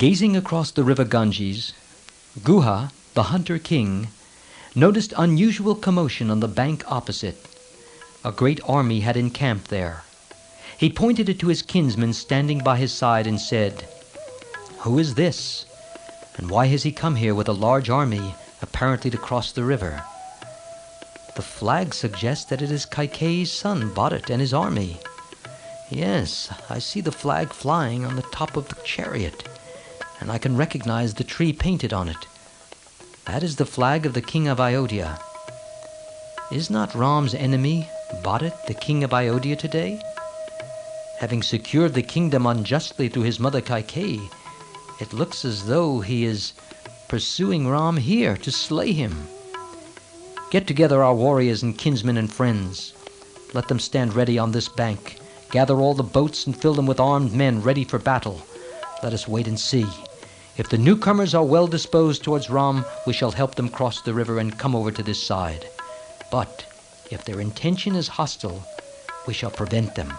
Gazing across the river Ganges, Guha, the hunter king, noticed unusual commotion on the bank opposite. A great army had encamped there. He pointed it to his kinsman standing by his side and said, "Who is this? And why has he come here with a large army, apparently to cross the river? The flag suggests that it is Kaikeyi's son, Bharata, and his army. Yes, I see the flag flying on the top of the chariot, and I can recognize the tree painted on it. That is the flag of the king of Ayodhya. Is not Ram's enemy, Bharata, the king of Ayodhya today? Having secured the kingdom unjustly through his mother Kaikeyi, it looks as though he is pursuing Ram here to slay him. Get together our warriors and kinsmen and friends. Let them stand ready on this bank. Gather all the boats and fill them with armed men ready for battle. Let us wait and see. If the newcomers are well disposed towards Ram, we shall help them cross the river and come over to this side. But if their intention is hostile, we shall prevent them."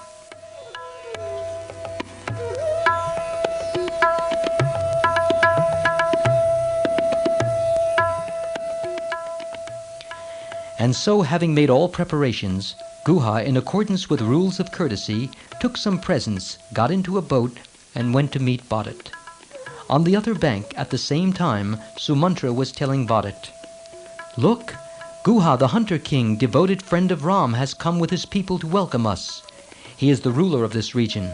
And so, having made all preparations, Guha, in accordance with rules of courtesy, took some presents, got into a boat, and went to meet Bharata. On the other bank, at the same time, Sumantra was telling Bharata, "Look, Guha, the hunter king, devoted friend of Ram, has come with his people to welcome us. He is the ruler of this region.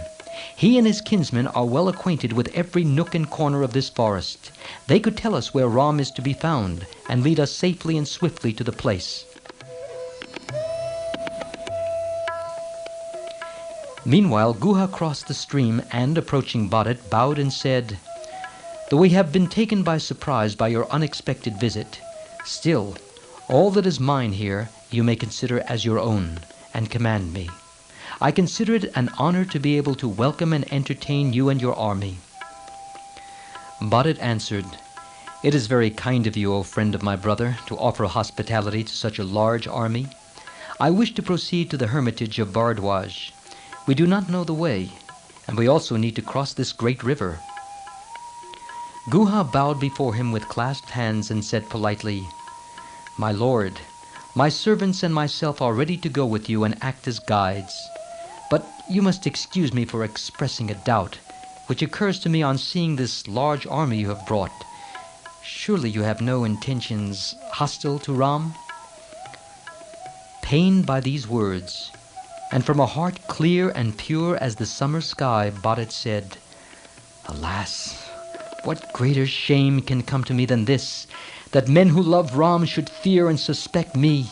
He and his kinsmen are well acquainted with every nook and corner of this forest. They could tell us where Ram is to be found, and lead us safely and swiftly to the place." Meanwhile, Guha crossed the stream and, approaching Bharata, bowed and said, "Though we have been taken by surprise by your unexpected visit, still, all that is mine here you may consider as your own, and command me. I consider it an honor to be able to welcome and entertain you and your army." Bharata answered, "It is very kind of you, O friend of my brother, to offer hospitality to such a large army. I wish to proceed to the hermitage of Bharadwaj. We do not know the way, and we also need to cross this great river." Guha bowed before him with clasped hands and said politely, "My lord, my servants and myself are ready to go with you and act as guides. But you must excuse me for expressing a doubt, which occurs to me on seeing this large army you have brought. Surely you have no intentions hostile to Ram?" Pained by these words, and from a heart clear and pure as the summer sky, Bharata said, "Alas, what greater shame can come to me than this, that men who love Ram should fear and suspect me?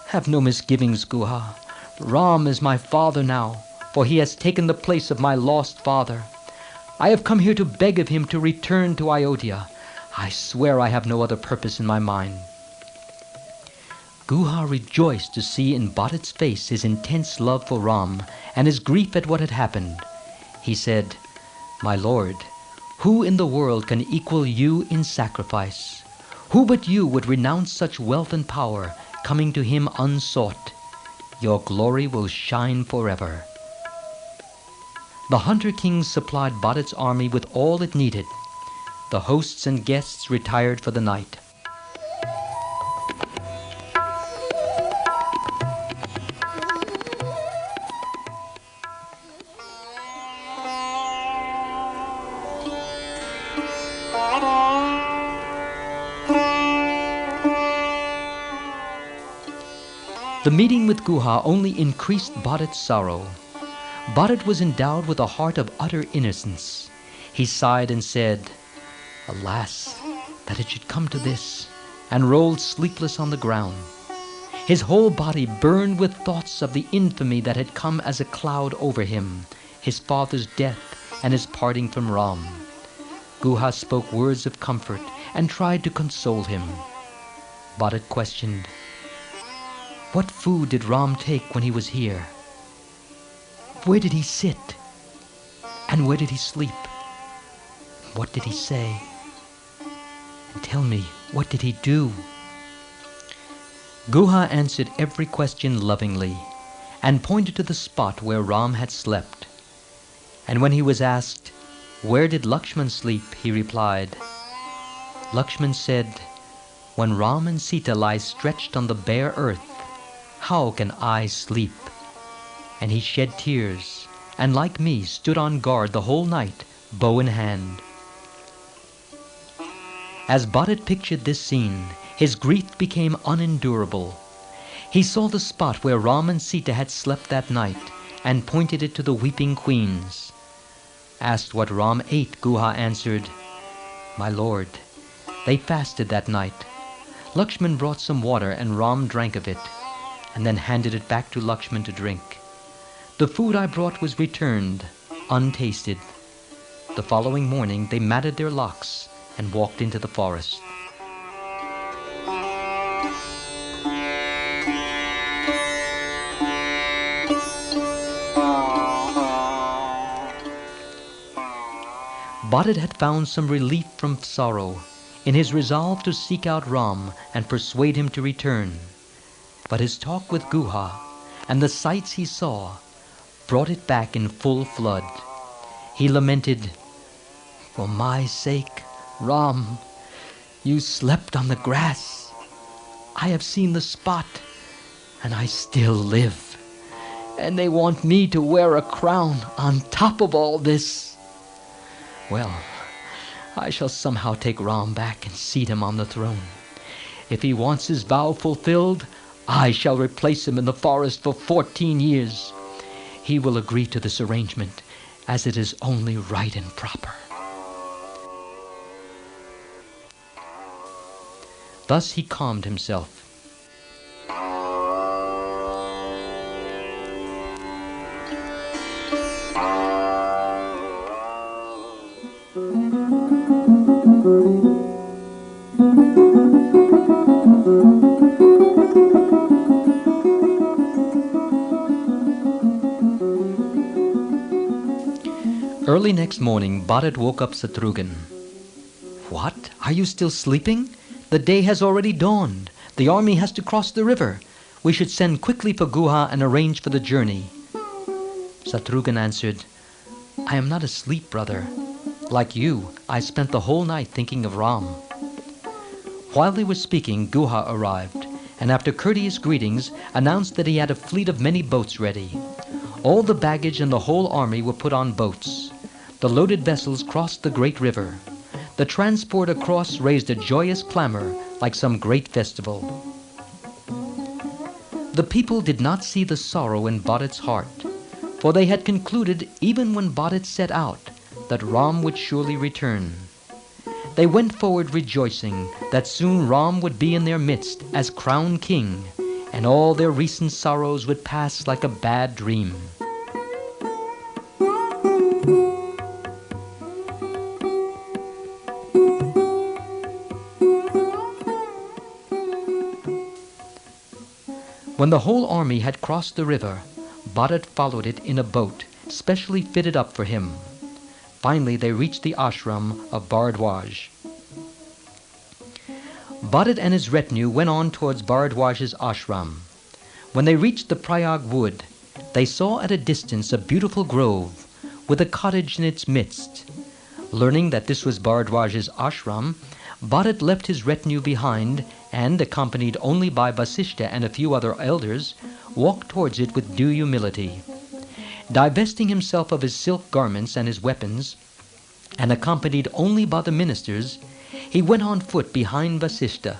Have no misgivings, Guha. Ram is my father now, for he has taken the place of my lost father. I have come here to beg of him to return to Ayodhya. I swear I have no other purpose in my mind." Guha rejoiced to see in Bharata's face his intense love for Ram and his grief at what had happened. He said, "My lord, who in the world can equal you in sacrifice? Who but you would renounce such wealth and power, coming to him unsought? Your glory will shine forever." The hunter king supplied Bharata's army with all it needed. The hosts and guests retired for the night. The meeting with Guha only increased Bharata's sorrow. Bharata was endowed with a heart of utter innocence. He sighed and said, "Alas, that it should come to this," and rolled sleepless on the ground. His whole body burned with thoughts of the infamy that had come as a cloud over him, his father's death and his parting from Ram. Guha spoke words of comfort and tried to console him. Bharata questioned, "What food did Ram take when he was here? Where did he sit? And where did he sleep? What did he say? And tell me, what did he do?" Guha answered every question lovingly and pointed to the spot where Ram had slept. And when he was asked, "Where did Lakshman sleep?" he replied. Lakshman said, "When Ram and Sita lie stretched on the bare earth, how can I sleep?" And he shed tears, and like me stood on guard the whole night, bow in hand. As Bharat pictured this scene, his grief became unendurable. He saw the spot where Ram and Sita had slept that night, and pointed it to the weeping queens. Asked what Ram ate, Guha answered, "My lord, they fasted that night. Lakshman brought some water and Ram drank of it, and then handed it back to Lakshman to drink. The food I brought was returned, untasted." The following morning they matted their locks and walked into the forest. Bharat had found some relief from sorrow in his resolve to seek out Ram and persuade him to return. But his talk with Guha and the sights he saw brought it back in full flood. He lamented, "For my sake, Ram, you slept on the grass. I have seen the spot, and I still live. And they want me to wear a crown on top of all this. Well, I shall somehow take Ram back and seat him on the throne. If he wants his vow fulfilled, I shall replace him in the forest for 14 years. He will agree to this arrangement, as it is only right and proper." Thus he calmed himself. Early next morning, Bharat woke up Satrughan. "What? Are you still sleeping? The day has already dawned. The army has to cross the river. We should send quickly for Guha and arrange for the journey." Satrughan answered, "I am not asleep, brother. Like you, I spent the whole night thinking of Ram." While they were speaking, Guha arrived, and after courteous greetings, announced that he had a fleet of many boats ready. All the baggage and the whole army were put on boats. The loaded vessels crossed the great river. The transport across raised a joyous clamor like some great festival. The people did not see the sorrow in Bharat's heart, for they had concluded, even when Bharat set out, that Ram would surely return. They went forward rejoicing that soon Ram would be in their midst as crowned king, and all their recent sorrows would pass like a bad dream. When the whole army had crossed the river, Bharat followed it in a boat specially fitted up for him. Finally, they reached the ashram of Bharadwaj. Bharat and his retinue went on towards Bharadwaj's ashram. When they reached the Prayag wood, they saw at a distance a beautiful grove with a cottage in its midst. Learning that this was Bharadwaj's ashram, Bharat left his retinue behind and, accompanied only by Vasishtha and a few other elders, walked towards it with due humility. Divesting himself of his silk garments and his weapons, and accompanied only by the ministers, he went on foot behind Vasishtha.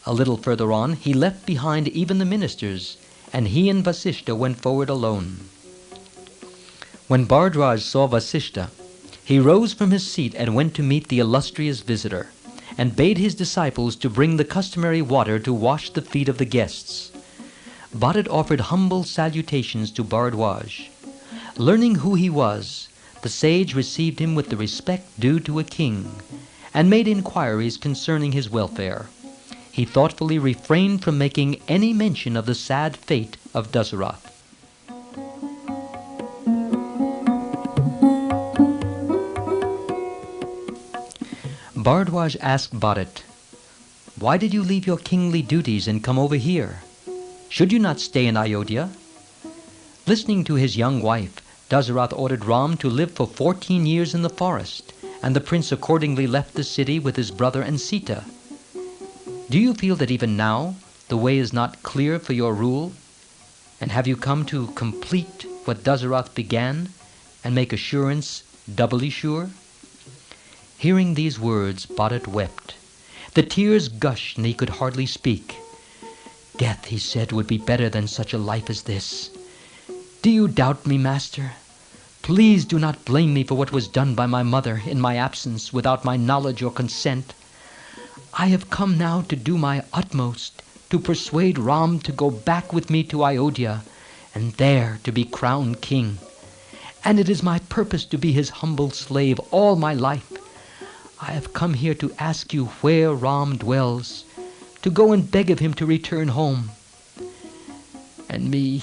A little further on, he left behind even the ministers, and he and Vasishtha went forward alone. When Bharadwaj saw Vasishtha, he rose from his seat and went to meet the illustrious visitor, and bade his disciples to bring the customary water to wash the feet of the guests. Bharat offered humble salutations to Bharadwaj. Learning who he was, the sage received him with the respect due to a king, and made inquiries concerning his welfare. He thoughtfully refrained from making any mention of the sad fate of Dasarath. Bharadwaj asked Bharat, "Why did you leave your kingly duties and come over here? Should you not stay in Ayodhya?" Listening to his young wife, Dasarath ordered Ram to live for 14 years in the forest, and the prince accordingly left the city with his brother and Sita. Do you feel that even now the way is not clear for your rule? And have you come to complete what Dasarath began and make assurance doubly sure? Hearing these words, Bharat wept. The tears gushed and he could hardly speak. Death, he said, would be better than such a life as this. Do you doubt me, master? Please do not blame me for what was done by my mother in my absence without my knowledge or consent. I have come now to do my utmost to persuade Ram to go back with me to Ayodhya and there to be crowned king. And it is my purpose to be his humble slave all my life. I have come here to ask you where Ram dwells, to go and beg of him to return home. And me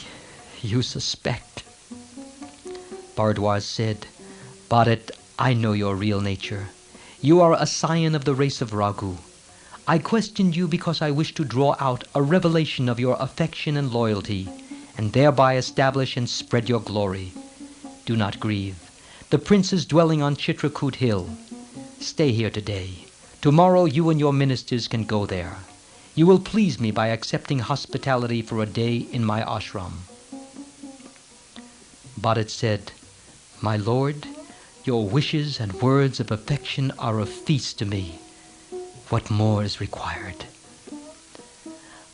you suspect. Bharadwaj said, Bharat, I know your real nature. You are a scion of the race of Raghu. I questioned you because I wished to draw out a revelation of your affection and loyalty, and thereby establish and spread your glory. Do not grieve. The prince is dwelling on Chitrakoot hill. Stay here today. Tomorrow you and your ministers can go there. You will please me by accepting hospitality for a day in my ashram. Bharat said, My lord, your wishes and words of affection are a feast to me. What more is required?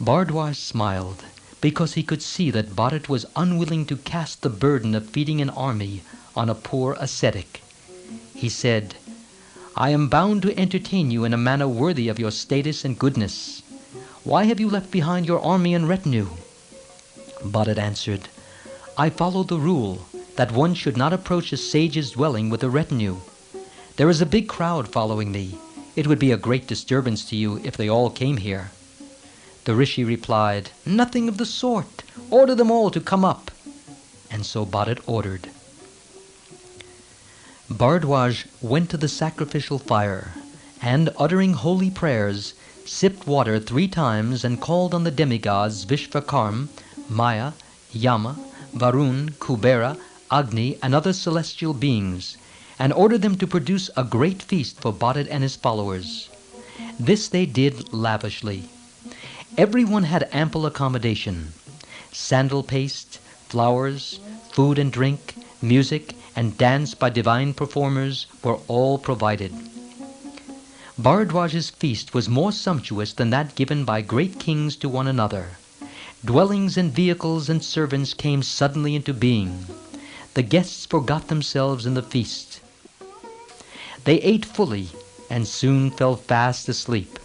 Bharadwaj smiled, because he could see that Bharat was unwilling to cast the burden of feeding an army on a poor ascetic. He said, I am bound to entertain you in a manner worthy of your status and goodness. Why have you left behind your army and retinue? Bharat answered, I follow the rule that one should not approach a sage's dwelling with a retinue. There is a big crowd following me. It would be a great disturbance to you if they all came here. The rishi replied, Nothing of the sort. Order them all to come up. And so Bharat ordered. Bharadwaj went to the sacrificial fire, and, uttering holy prayers, sipped water 3 times and called on the demigods Vishvakarma, Maya, Yama, Varun, Kubera, Agni, and other celestial beings, and ordered them to produce a great feast for Bharat and his followers. This they did lavishly. Everyone had ample accommodation. Sandal paste, flowers, food and drink, music, and dance by divine performers were all provided. Bharadwaj's feast was more sumptuous than that given by great kings to one another. Dwellings and vehicles and servants came suddenly into being. The guests forgot themselves in the feast. They ate fully and soon fell fast asleep.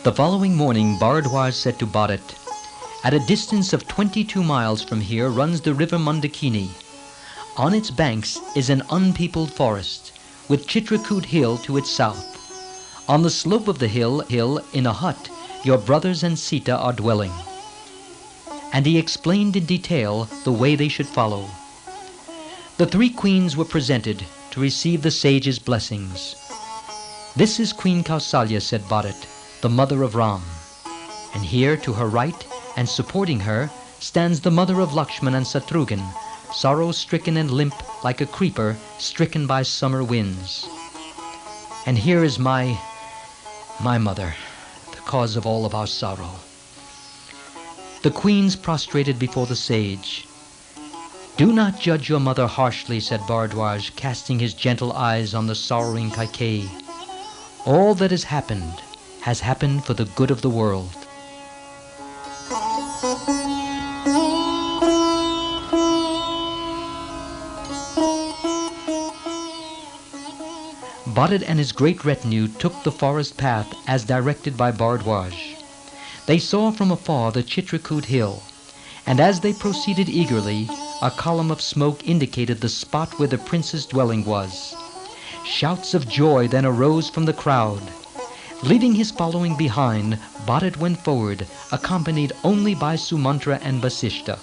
The following morning, Bharadwaj said to Bharat, At a distance of 22 miles from here runs the river Mandakini. On its banks is an unpeopled forest, with Chitrakoot hill to its south. On the slope of the hill, in a hut, your brothers and Sita are dwelling. And he explained in detail the way they should follow. The 3 queens were presented to receive the sage's blessings. This is Queen Kausalya, said Bharat, the mother of Ram. And here to her right and supporting her stands the mother of Lakshman and Satrughan, sorrow-stricken and limp like a creeper stricken by summer winds. And here is my mother, the cause of all of our sorrow. The queens prostrated before the sage. Do not judge your mother harshly, said Bharadwaj, casting his gentle eyes on the sorrowing Kaikeyi. All that has happened for the good of the world. Bharat and his great retinue took the forest path as directed by Bharadwaj. They saw from afar the Chitrakoot hill, and as they proceeded eagerly, a column of smoke indicated the spot where the prince's dwelling was. Shouts of joy then arose from the crowd. Leaving his following behind, Bharat went forward, accompanied only by Sumantra and Vasishta.